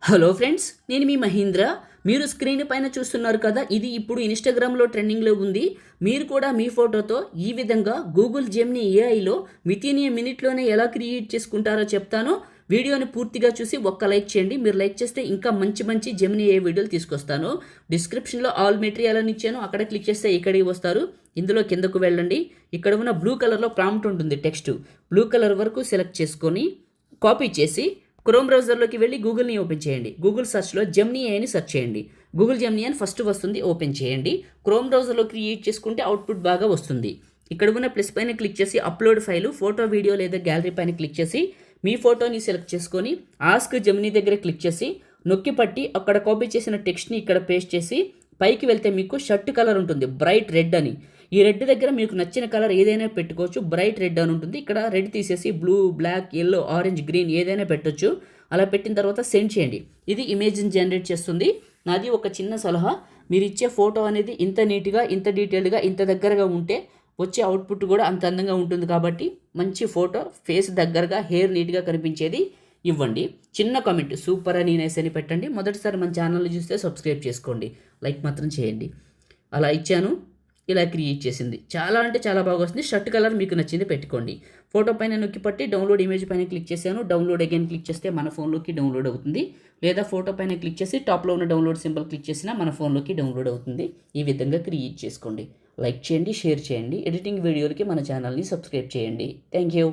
Hello friends, నేను మీ మహీంద్ర. మీరు screen పైన చూస్తున్నారు కదా, ఇది ఇప్పుడు ఇన్స్టాగ్రామ్లో ట్రెండింగ్లో ఉంది. మీరు కూడా మీ ఫోటోతో ఈ విధంగా గూగుల్ జెమినీ ఏఐలో వితిన్ ఏ మినిట్లోనే ఎలా క్రియేట్ చేసుకుంటారో చెప్తాను. వీడియోని పూర్తిగా చూసి ఒక్క లైక్ చేయండి. మీరు లైక్ చేస్తే ఇంకా మంచి మంచి జెమినీ ఏ వీడియోలు తీసుకొస్తాను. డిస్క్రిప్షన్లో ఆల్ మెటీరియల్ అని ఇచ్చాను, అక్కడ క్లిక్ చేస్తే ఇక్కడికి వస్తారు. ఇందులో కిందకు వెళ్ళండి. ఇక్కడ ఉన్న బ్లూ కలర్లో ప్రాంప్ట్ ఉంటుంది, టెక్స్ట్ బ్లూ కలర్ వరకు సెలెక్ట్ చేసుకొని కాపీ చేసి క్రోమ్ బ్రౌజర్లోకి వెళ్ళి గూగుల్ని ఓపెన్ చేయండి. గూగుల్ సర్చ్లో జెమినీ అని సెర్చ్ చేయండి. గూగుల్ జెమినీ అని ఫస్ట్ వస్తుంది, ఓపెన్ చేయండి. క్రోమ్ బ్రౌజర్లో క్రియేట్ చేసుకుంటే అవుట్పుట్ బాగా వస్తుంది. ఇక్కడ ఉన్న ప్లస్ పైన క్లిక్ చేసి అప్లోడ్ ఫైలు, ఫోటో, వీడియో లేదా గ్యాలరీ పైన క్లిక్ చేసి మీ ఫోటోని సెలెక్ట్ చేసుకొని ఆస్క్ జెమినీ దగ్గర క్లిక్ చేసి నొక్కి పట్టి అక్కడ కాపీ చేసిన టెక్స్ట్ని ఇక్కడ పేస్ట్ చేసి పైకి వెళ్తే మీకు షర్ట్ కలర్ ఉంటుంది, బ్రైట్ రెడ్ అని. ఈ రెడ్ దగ్గర మీకు నచ్చిన కలర్ ఏదైనా పెట్టుకోవచ్చు. బ్రైట్ రెడ్ అని ఉంటుంది. ఇక్కడ రెడ్ తీసేసి blue, black, yellow, orange, green ఏదైనా పెట్టొచ్చు. అలా పెట్టిన తర్వాత సెండ్ చేయండి. ఇది ఇమేజ్ని జనరేట్ చేస్తుంది. నాది ఒక చిన్న సలహా, మీరు ఇచ్చే ఫోటో అనేది ఇంత నీట్గా, ఇంత డీటెయిల్డ్గా, ఇంత దగ్గరగా ఉంటే వచ్చే అవుట్పుట్ కూడా అంత అందంగా ఉంటుంది. కాబట్టి మంచి ఫోటో, ఫేస్ దగ్గరగా, హెయిర్ నీట్గా కనిపించేది ఇవ్వండి. చిన్న కామెంట్ సూపర్ అని, నైస్ అని పెట్టండి. మొదటిసారి మన ఛానల్ని చూస్తే సబ్స్క్రైబ్ చేసుకోండి, లైక్ మాత్రం చేయండి. అలా ఇచ్చాను, ఇలా క్రియేట్ చేసింది. చాలా అంటే చాలా బాగా వస్తుంది. షర్ట్ కలర్ మీకు నచ్చింది పెట్టుకోండి. ఫోటో పైన నొక్కి పట్టి డౌన్లోడ్ ఇమేజ్ పైన క్లిక్ చేశాను. డౌన్లోడ్ అగైన్ క్లిక్ చేస్తే మన ఫోన్లోకి డౌన్లోడ్ అవుతుంది. లేదా ఫోటో పైన క్లిక్ చేసి టాప్లో ఉన్న డౌన్లోడ్ సింబల్ క్లిక్ చేసినా మన ఫోన్లోకి డౌన్లోడ్ అవుతుంది. ఈ విధంగా క్రియేట్ చేసుకోండి. లైక్ చేయండి, షేర్ చేయండి. ఎడిటింగ్ వీడియోలకి మన ఛానల్ని సబ్స్క్రైబ్ చేయండి. Thank you.